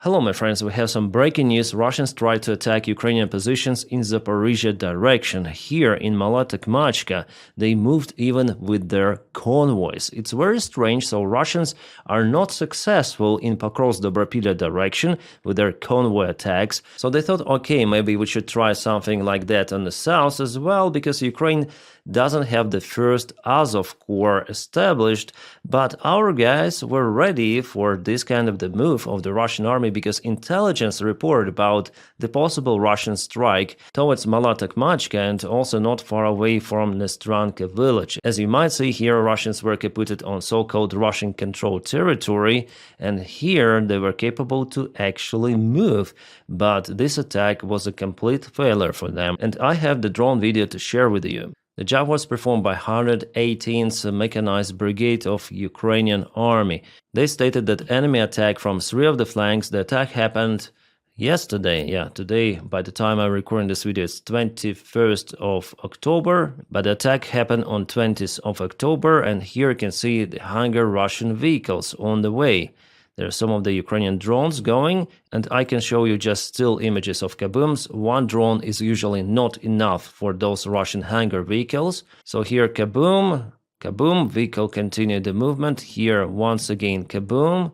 Hello my friends, we have some breaking news. Russians tried to attack Ukrainian positions in Zaporizhia direction. Here in Mala-Tokmachka, they moved even with their convoys. It's very strange, so Russians are not successful in Pokrovsk-Dobropilya direction with their convoy attacks. So they thought, okay, maybe we should try something like that on the south as well, because Ukraine doesn't have the first Azov Corps established, but our guys were ready for this kind of the move of the Russian army because intelligence reported about the possible Russian strike towards Mala-Tokmachka and also not far away from Nestranka village. As you might see here, Russians were captured on so-called Russian-controlled territory, and here they were capable to actually move, but this attack was a complete failure for them, and I have the drone video to share with you. The job was performed by 118th Mechanized Brigade of Ukrainian Army. They stated that enemy attack from three of the flanks. The attack happened yesterday. Yeah, today, by the time I'm recording this video, it's 21st of October. But the attack happened on 20th of October, and here you can see the Hunger Russian vehicles on the way. There are some of the Ukrainian drones going, and I can show you just still images of kabooms. One drone is usually not enough for those Russian hangar vehicles. So here kaboom, kaboom, vehicle continued the movement. Here once again kaboom,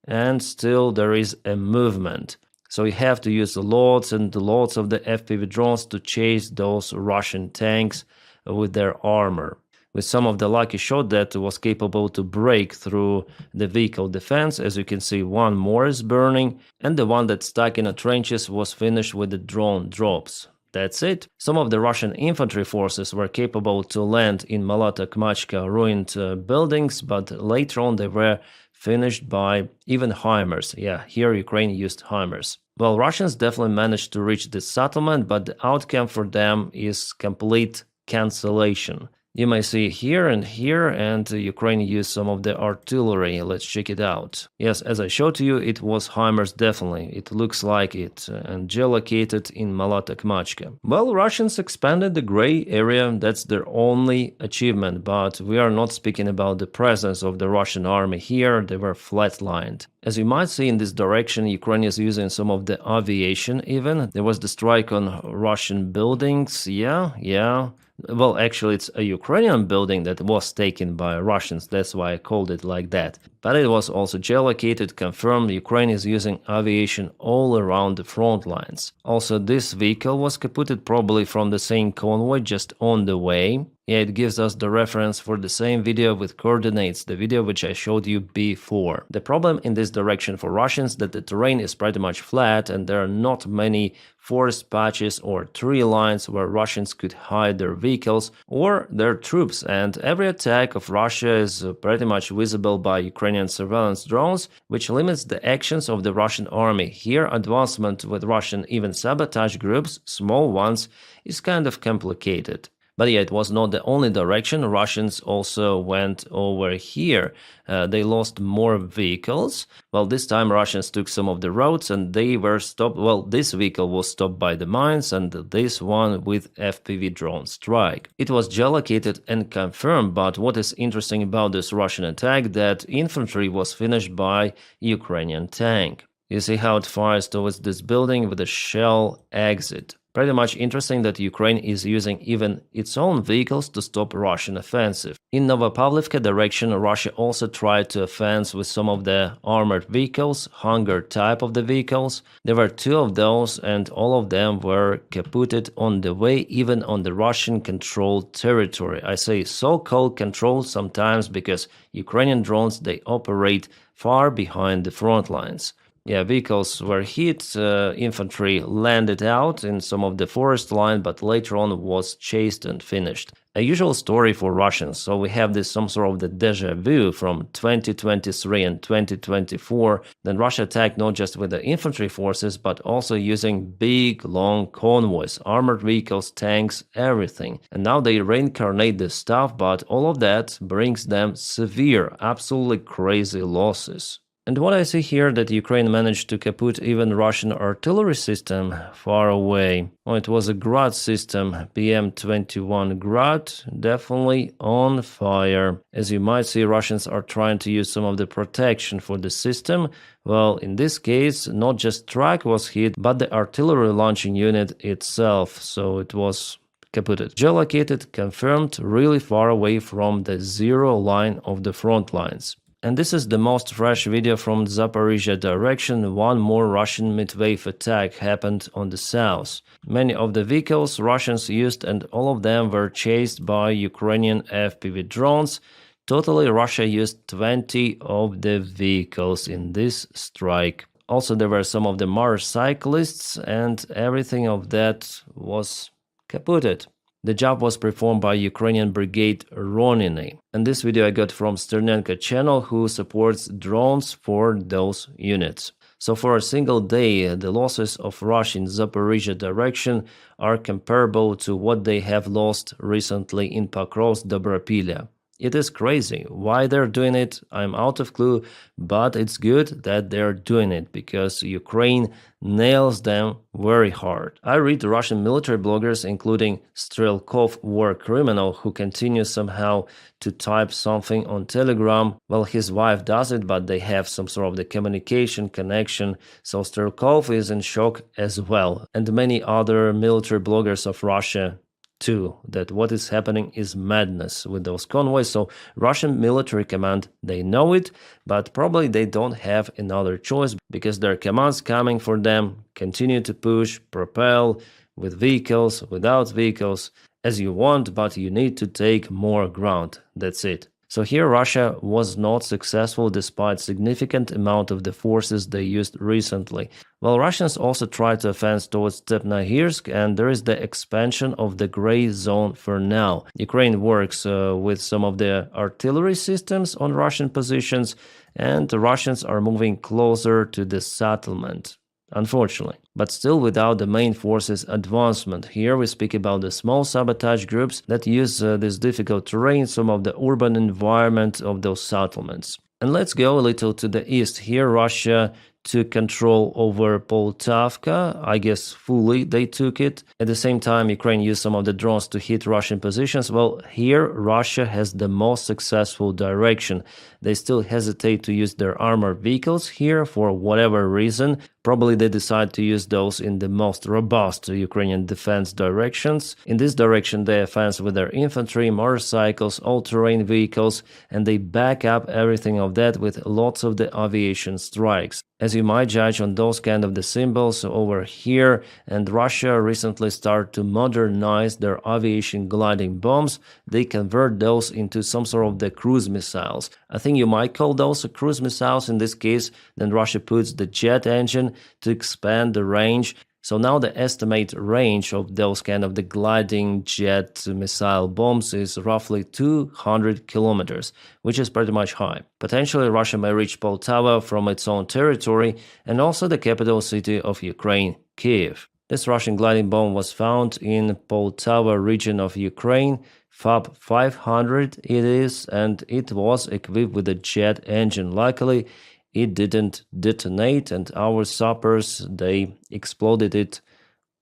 and still there is a movement. So you have to use lots and lots of the FPV drones to chase those Russian tanks with their armor. With some of the lucky shot that was capable to break through the vehicle defense. As you can see, one more is burning, and the one that stuck in the trenches was finished with the drone drops. That's it. Some of the Russian infantry forces were capable to land in Mala-Tokmachka ruined buildings, but later on they were finished by even HIMARS. Yeah, here Ukraine used HIMARS. Well, Russians definitely managed to reach this settlement, but the outcome for them is complete cancellation. You may see here, and Ukraine used some of the artillery. Let's check it out. Yes, as I showed to you, it was HIMARS definitely. It looks like it, and geolocated in Mala-Tokmachka. Well, Russians expanded the gray area. That's their only achievement, but we are not speaking about the presence of the Russian army here. They were flatlined. As you might see in this direction, Ukraine is using some of the aviation even. There was the strike on Russian buildings. Yeah. Well, actually, it's a Ukrainian building that was taken by Russians, that's why I called it like that. But it was also geolocated, confirmed Ukraine is using aviation all around the front lines. Also, this vehicle was captured probably from the same convoy just on the way. Yeah, it gives us the reference for the same video with coordinates, the video which I showed you before. The problem in this direction for Russians that the terrain is pretty much flat and there are not many forest patches or tree lines where Russians could hide their vehicles or their troops, and every attack of Russia is pretty much visible by Ukrainian surveillance drones, which limits the actions of the Russian army. Here, advancement with Russian even sabotage groups, small ones, is kind of complicated. But yeah, it was not the only direction. Russians also went over here. They lost more vehicles. Well, this time Russians took some of the roads and they were stopped. Well, this vehicle was stopped by the mines and this one with FPV drone strike. It was geolocated and confirmed, but what is interesting about this Russian attack that infantry was finished by Ukrainian tank. You see how it fires towards this building with a shell exit. Pretty much interesting that Ukraine is using even its own vehicles to stop Russian offensive. In Novopavlivka direction, Russia also tried to offense with some of the armored vehicles, Hunger type of the vehicles. There were two of those and all of them were captured on the way, even on the Russian-controlled territory. I say so-called controlled sometimes because Ukrainian drones, they operate far behind the front lines. Yeah, vehicles were hit, infantry landed out in some of the forest line, but later on was chased and finished. A usual story for Russians, so we have this some sort of the deja vu from 2023 and 2024. Then Russia attacked not just with the infantry forces, but also using big, long convoys, armored vehicles, tanks, everything. And now they reincarnate this stuff, but all of that brings them severe, absolutely crazy losses. And what I see here that Ukraine managed to kaput even Russian artillery system far away. Oh, it was a Grad system, PM-21 Grad, definitely on fire. As you might see, Russians are trying to use some of the protection for the system. Well, in this case, not just track was hit, but the artillery launching unit itself, so it was kaputted. Geolocated, confirmed, really far away from the zero line of the front lines. And this is the most fresh video from Zaporizhia direction. One more Russian midwave attack happened on the south. Many of the vehicles Russians used and all of them were chased by Ukrainian FPV drones. Totally, Russia used 20 of the vehicles in this strike. Also, there were some of the motorcyclists and everything of that was kaputted. The job was performed by Ukrainian Brigade Roniny. And this video I got from Sternenko channel, who supports drones for those units. So for a single day, the losses of Russia in Zaporizhia direction are comparable to what they have lost recently in Pokrovsk-Dobropilya. It is crazy. Why they're doing it, I'm out of clue, but it's good that they're doing it because Ukraine nails them very hard. I read Russian military bloggers, including Strelkov, war criminal, who continues somehow to type something on Telegram. Well, his wife does it, but they have some sort of the communication connection. So Strelkov is in shock as well. And many other military bloggers of Russia too, that what is happening is madness with those convoys. So Russian military command, they know it, but probably they don't have another choice because their commands coming for them continue to push, propel with vehicles, without vehicles, as you want, but you need to take more ground. That's it. So here Russia was not successful despite significant amount of the forces they used recently. Well, Russians also tried to advance towards Stepnogorsk, and there is the expansion of the gray zone for now. Ukraine works with some of the artillery systems on Russian positions, and the Russians are moving closer to the settlement. Unfortunately, but still without the main forces advancement. Here we speak about the small sabotage groups that use this difficult terrain, some of the urban environment of those settlements. And let's go a little to the east. Here Russia took control over Poltavka. I guess fully they took it. At the same time, Ukraine used some of the drones to hit Russian positions. Well, here Russia has the most successful direction. They still hesitate to use their armored vehicles here for whatever reason. Probably they decide to use those in the most robust Ukrainian defense directions. In this direction, they advance with their infantry, motorcycles, all-terrain vehicles, and they back up everything of that with lots of the aviation strikes. As you might judge on those kind of the symbols over here, and Russia recently started to modernize their aviation gliding bombs. They convert those into some sort of the cruise missiles. I think you might call those cruise missiles in this case. Then Russia puts the jet engine to expand the range. So now the estimate range of those kind of the gliding jet missile bombs is roughly 200 kilometers, which is pretty much high. Potentially Russia may reach Poltava from its own territory and also the capital city of Ukraine, Kiev. This Russian gliding bomb was found in Poltava region of Ukraine, FAB 500 it is, and it was equipped with a jet engine. Luckily, it didn't detonate, and our sappers, they exploded it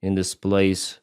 in this place.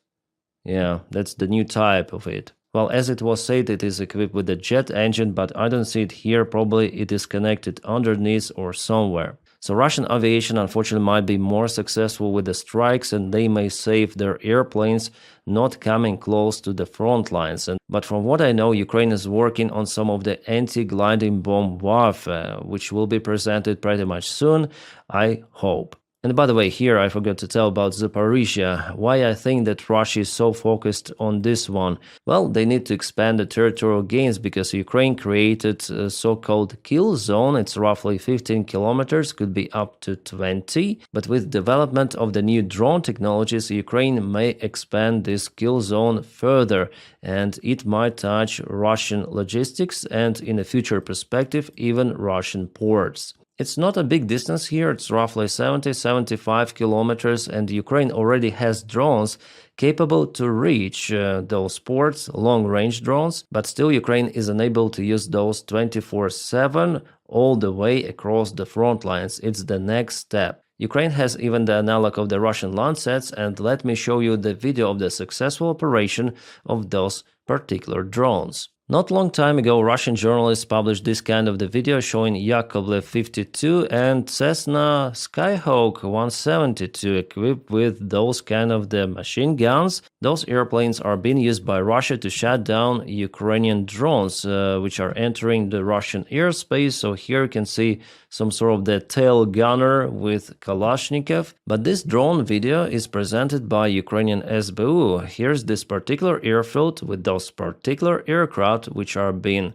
Yeah, that's the new type of it. Well, as it was said, it is equipped with a jet engine, but I don't see it here. Probably it is connected underneath or somewhere. So Russian aviation unfortunately might be more successful with the strikes, and they may save their airplanes not coming close to the front lines. But from what I know, Ukraine is working on some of the anti-gliding bomb warfare, which will be presented pretty much soon, I hope. And by the way, here I forgot to tell about Zaporizhia, why I think that Russia is so focused on this one. Well, they need to expand the territorial gains because Ukraine created a so-called kill zone. It's roughly 15 kilometers, could be up to 20. But with development of the new drone technologies, Ukraine may expand this kill zone further, and it might touch Russian logistics and, in a future perspective, even Russian ports. It's not a big distance here, it's roughly 70-75 kilometers, and Ukraine already has drones capable to reach those ports, long-range drones, but still Ukraine is unable to use those 24/7 all the way across the front lines. It's the next step. Ukraine has even the analog of the Russian Lancets, and let me show you the video of the successful operation of those particular drones. Not long time ago, Russian journalists published this kind of the video showing Yakovlev 52 and Cessna Skyhawk 172 equipped with those kind of the machine guns. Those airplanes are being used by Russia to shut down Ukrainian drones, which are entering the Russian airspace. So here you can see some sort of the tail gunner with Kalashnikov. But this drone video is presented by Ukrainian SBU. Here's this particular airfield with those particular aircraft which are being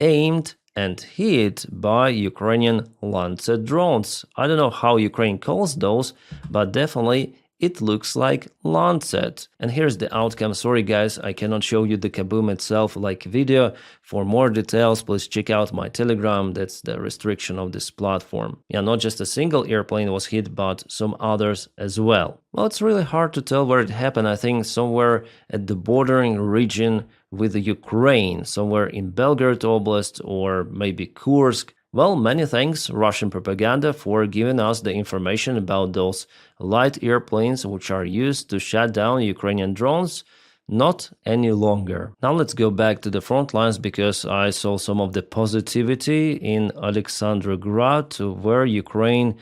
aimed and hit by Ukrainian Lancet drones. I don't know how Ukraine calls those, but definitely it looks like Lancet. And here's the outcome. Sorry guys, I cannot show you the kaboom itself like video. For more details, please check out my Telegram. That's the restriction of this platform. Yeah, not just a single airplane was hit, but some others as well. Well, it's really hard to tell where it happened. I think somewhere at the bordering region with Ukraine, somewhere in Belgorod Oblast or maybe Kursk. Well, many thanks, Russian propaganda, for giving us the information about those light airplanes which are used to shut down Ukrainian drones. Not any longer. Now let's go back to the front lines because I saw some of the positivity in Alexandrograd, where Ukraine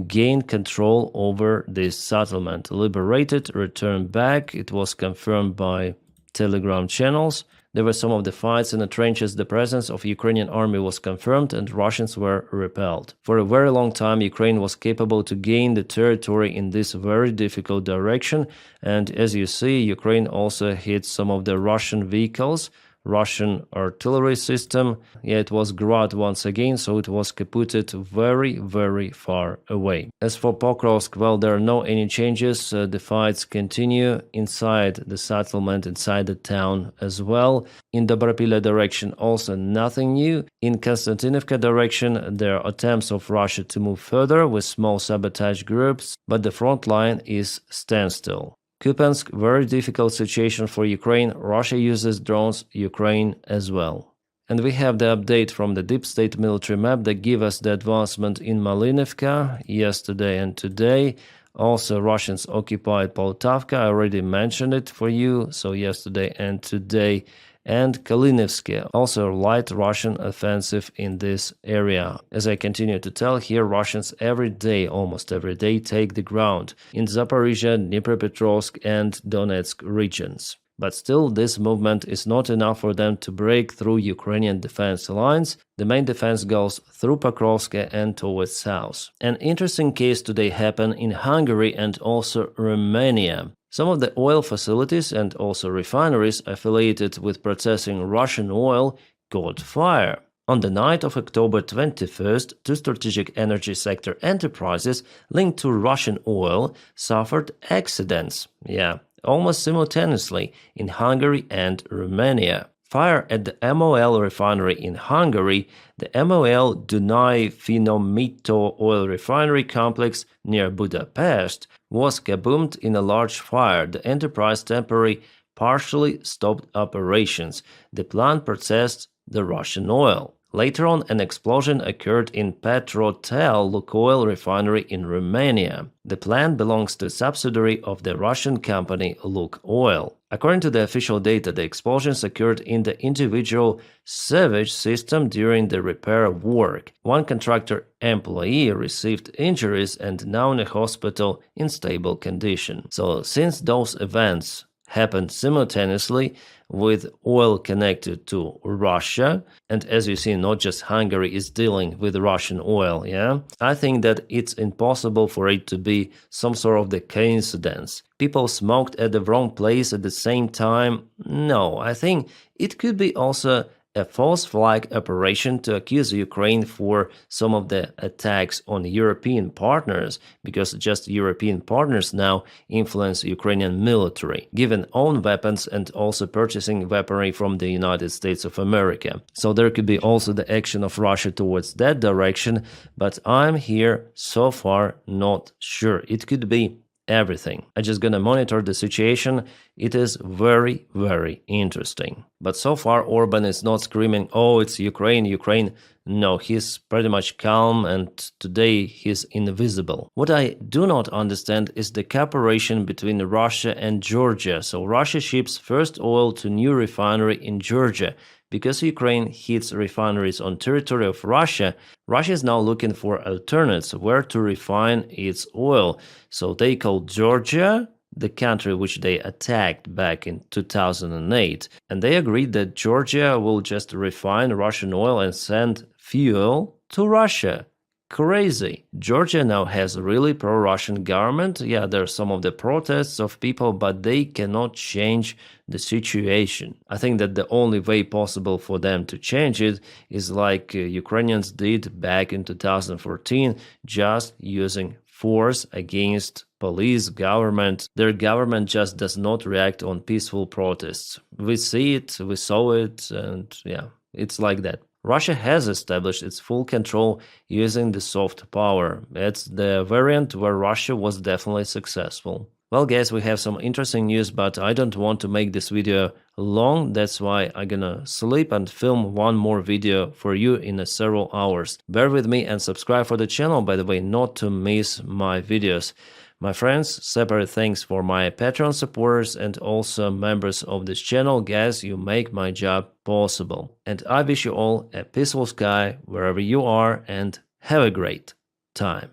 gained control over this settlement. Liberated, returned back. It was confirmed by Telegram channels. There were some of the fights in the trenches. The presence of Ukrainian army was confirmed and Russians were repelled. For a very long time, Ukraine was capable to gain the territory in this very difficult direction. And as you see, Ukraine also hit some of the Russian vehicles, Russian artillery system. Yeah, it was Grad once again, so it was kaputted very, very far away. As for Pokrovsk, well, there are no any changes. The fights continue inside the settlement, inside the town as well. In Dobropilya direction, also nothing new. In Konstantinovka direction, there are attempts of Russia to move further with small sabotage groups, but the front line is standstill. Kupiansk, very difficult situation for Ukraine. Russia uses drones, Ukraine as well. And we have the update from the deep state military map that give us the advancement in Malinivka yesterday and today. Also, Russians occupied Poltavka. I already mentioned it for you. So yesterday and today. And Kalinivsky, also light Russian offensive in this area. As I continue to tell here, Russians every day, almost every day, take the ground in Zaporizhia, Dnipropetrovsk and Donetsk regions. But still, this movement is not enough for them to break through Ukrainian defense lines. The main defense goes through Pokrovsk and towards south. An interesting case today happened in Hungary and also Romania. Some of the oil facilities and also refineries affiliated with processing Russian oil caught fire. On the night of October 21st, two strategic energy sector enterprises linked to Russian oil suffered accidents. Yeah, almost simultaneously in Hungary and Romania. Fire at the MOL refinery in Hungary, the MOL Dunai Finomito oil refinery complex near Budapest, was kaboomed in a large fire. The enterprise temporarily partially stopped operations. The plant processed the Russian oil. Later on, an explosion occurred in Petrotel Lukoil refinery in Romania. The plant belongs to a subsidiary of the Russian company Lukoil. According to the official data, the explosions occurred in the individual sewage system during the repair work. One contractor employee received injuries and now in a hospital in stable condition. So, since those events happened simultaneously with oil connected to Russia, and as you see, not just Hungary is dealing with Russian oil, yeah? I think that it's impossible for it to be some sort of the coincidence. People smoked at the wrong place at the same time? No, I think it could be also a false flag operation to accuse Ukraine for some of the attacks on European partners, because just European partners now influence Ukrainian military, giving own weapons and also purchasing weaponry from the United States of America. So there could be also the action of Russia towards that direction, but I'm here so far not sure. It could be everything. I'm just gonna monitor the situation. It is very, very interesting. But so far, Orban is not screaming, oh, it's Ukraine, Ukraine. No, he's pretty much calm, and today he's invisible. What I do not understand is the cooperation between Russia and Georgia. So Russia ships first oil to new refinery in Georgia. Because Ukraine hits refineries on territory of Russia, Russia is now looking for alternates where to refine its oil. So they called Georgia, the country which they attacked back in 2008, and they agreed that Georgia will just refine Russian oil and send fuel to Russia. Crazy. Georgia now has a really pro-Russian government. Yeah, there are some of the protests of people, but they cannot change the situation. I think that the only way possible for them to change it is like Ukrainians did back in 2014, just using force against police, government. Their government just does not react on peaceful protests. We see it, we saw it, and yeah, it's like that. Russia has established its full control using the soft power. It's the variant where Russia was definitely successful. Well guys, we have some interesting news, but I don't want to make this video long. That's why I'm gonna sleep and film one more video for you in several hours. Bear with me and subscribe for the channel, by the way, not to miss my videos. My friends, separate thanks for my Patreon supporters and also members of this channel. Guys, you make my job possible. And I wish you all a peaceful sky wherever you are, and have a great time.